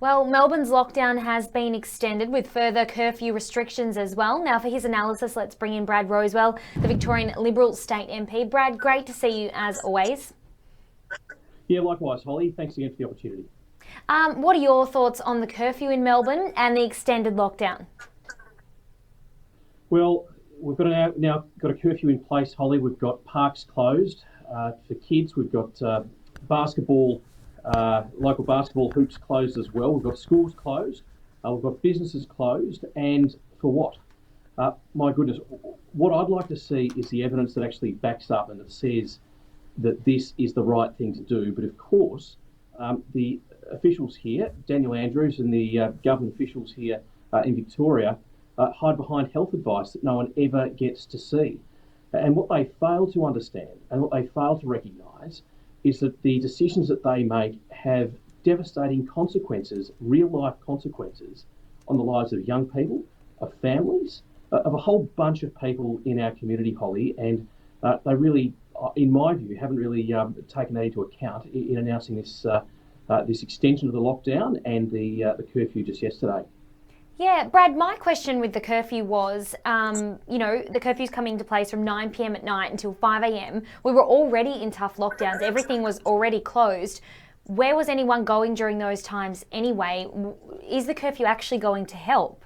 Well, Melbourne's lockdown has been extended with further curfew restrictions as well. Now, for his analysis, let's bring in Brad Rosewell, the Victorian Liberal State MP. Brad, great to see you as always. Yeah, likewise, Holly. Thanks again for the opportunity. What are your thoughts on the curfew in Melbourne and the extended lockdown? Well, we've got now got a curfew in place, Holly. We've got parks closed for kids. We've got basketball, local basketball hoops closed as well. We've got schools closed. We've got businesses closed. And for what? My goodness, what I'd like to see is the evidence that actually backs up and that says that this is the right thing to do. But of course, the officials here, Daniel Andrews and the government officials here in Victoria, hide behind health advice that no one ever gets to see. And what they fail to understand and what they fail to recognise is that the decisions that they make have devastating consequences, real life consequences, on the lives of young people, of families, of a whole bunch of people in our community, Holly. And they really, in my view, haven't really taken that into account in announcing this extension of the lockdown and the curfew just yesterday. Yeah, Brad, my question with the curfew was, the curfew's coming into place from 9 p.m. at night until 5 a.m. We were already in tough lockdowns. Everything was already closed. Where was anyone going during those times anyway? Is the curfew actually going to help?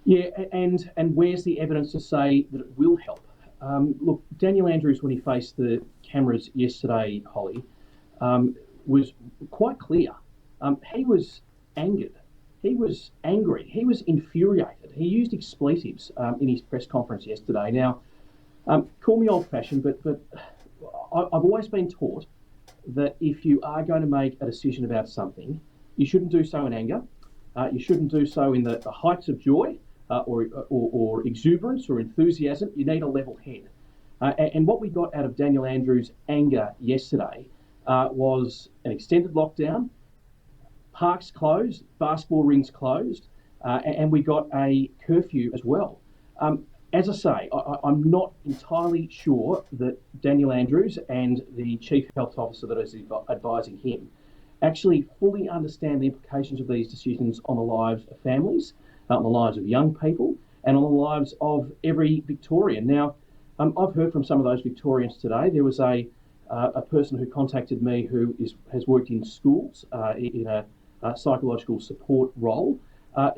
Yeah, and where's the evidence to say that it will help? Look, Daniel Andrews, when he faced the cameras yesterday, Holly, was quite clear. He was angered. He was angry. He was infuriated. He used expletives in his press conference yesterday. Now, call me old-fashioned, but I've always been taught that if you are going to make a decision about something, you shouldn't do so in anger. You shouldn't do so in the heights of joy or exuberance or enthusiasm. You need a level head. And what we got out of Daniel Andrews' anger yesterday was an extended lockdown, parks closed, basketball rings closed, and we got a curfew as well. As I say, I'm not entirely sure that Daniel Andrews and the Chief Health Officer that is advising him actually fully understand the implications of these decisions on the lives of families, on the lives of young people, and on the lives of every Victorian. Now, I've heard from some of those Victorians today. There was a person who contacted me who has worked in schools in a psychological support role.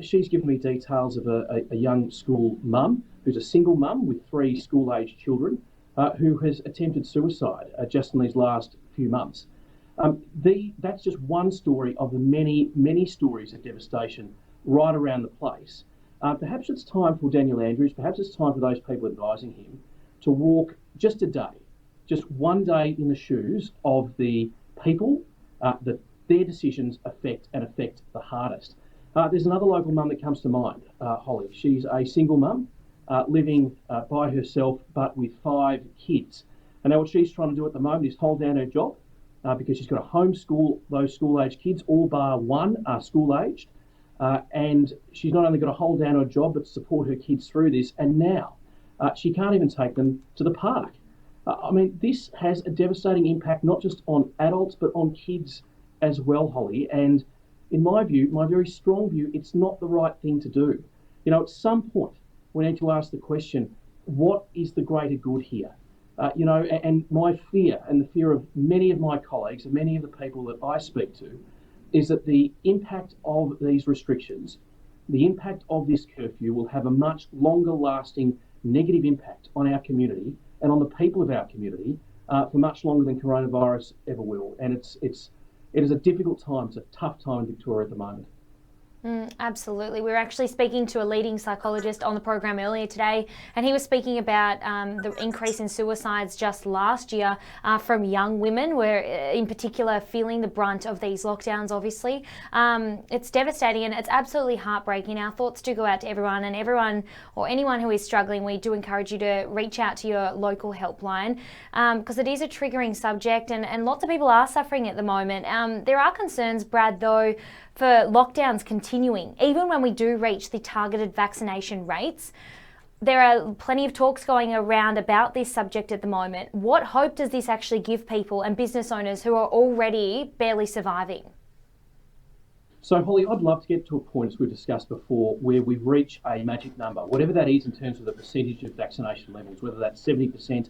She's given me details of a young school mum who's a single mum with 3 school-aged children who has attempted suicide just in these last few months. That's just one story of the many, many stories of devastation right around the place. Perhaps it's time for Daniel Andrews, perhaps it's time for those people advising him to walk just a day, just one day in the shoes of the people that their decisions affect the hardest. There's another local mum that comes to mind, Holly. She's a single mum living by herself but with 5 kids. And now what she's trying to do at the moment is hold down her job because she's got to homeschool those school-aged kids, all bar one are school-aged. And she's not only got to hold down her job but support her kids through this. And now she can't even take them to the park. This has a devastating impact not just on adults but on kids as well, Holly. And in my view, my very strong view, it's not the right thing to do. At some point, we need to ask the question, what is the greater good here? And my fear and the fear of many of my colleagues and many of the people that I speak to is that the impact of these restrictions, the impact of this curfew will have a much longer lasting negative impact on our community and on the people of our community for much longer than coronavirus ever will. And it is a difficult time. It's a tough time in Victoria at the moment. Absolutely. We were actually speaking to a leading psychologist on the program earlier today, and he was speaking about the increase in suicides just last year from young women, where in particular feeling the brunt of these lockdowns, obviously. It's devastating and it's absolutely heartbreaking. Our thoughts do go out to everyone, and everyone or anyone who is struggling, we do encourage you to reach out to your local helpline because it is a triggering subject and lots of people are suffering at the moment. There are concerns, Brad, though, for lockdowns continuing, even when we do reach the targeted vaccination rates. There are plenty of talks going around about this subject at the moment. What hope does this actually give people and business owners who are already barely surviving? So, Holly, I'd love to get to a point, as we've discussed before, where we reach a magic number, whatever that is in terms of the percentage of vaccination levels, whether that's 70%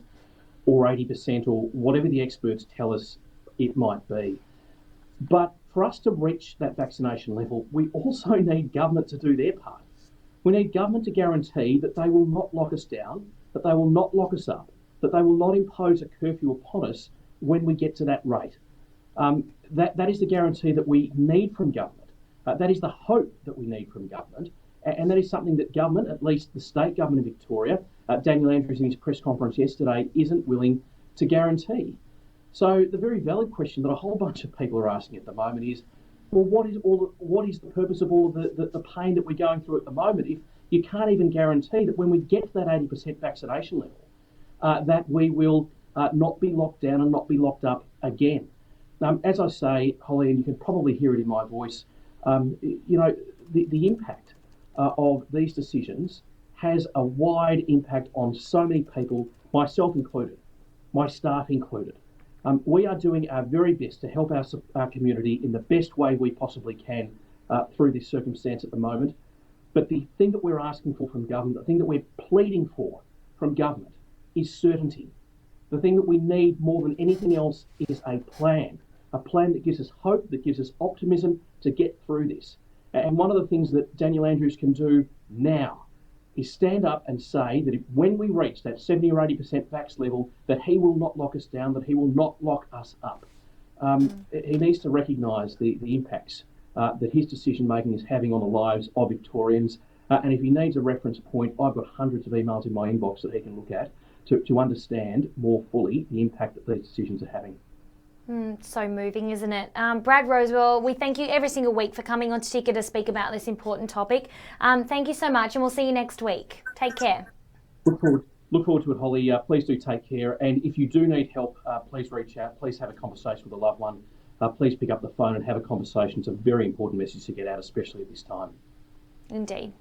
or 80% or whatever the experts tell us it might be. But for us to reach that vaccination level, we also need government to do their part. We need government to guarantee that they will not lock us down, that they will not lock us up, that they will not impose a curfew upon us when we get to that rate. That is the guarantee that we need from government. That is the hope that we need from government. And that is something that government, at least the state government of Victoria, Daniel Andrews in his press conference yesterday, isn't willing to guarantee. So the very valid question that a whole bunch of people are asking at the moment is, well, what is the purpose of all of the pain that we're going through at the moment if you can't even guarantee that when we get to that 80% vaccination level, that we will not be locked down and not be locked up again? As I say, Holly, and you can probably hear it in my voice, the impact of these decisions has a wide impact on so many people, myself included, my staff included. We are doing our very best to help our community in the best way we possibly can through this circumstance at the moment. But the thing that we're asking for from government, the thing that we're pleading for from government is certainty. The thing that we need more than anything else is a plan that gives us hope, that gives us optimism to get through this. And one of the things that Daniel Andrews can do now is stand up and say that when we reach that 70 or 80% vax level, that he will not lock us down, that he will not lock us up. He needs to recognise the impacts that his decision making is having on the lives of Victorians. And if he needs a reference point, I've got hundreds of emails in my inbox that he can look at to understand more fully the impact that these decisions are having. So moving, isn't it? Brad Rosewell, we thank you every single week for coming on to Ticker to speak about this important topic. Thank you so much, and we'll see you next week. Take care. Look forward to it, Holly. Please do take care. And if you do need help, please reach out. Please have a conversation with a loved one. Please pick up the phone and have a conversation. It's a very important message to get out, especially at this time. Indeed.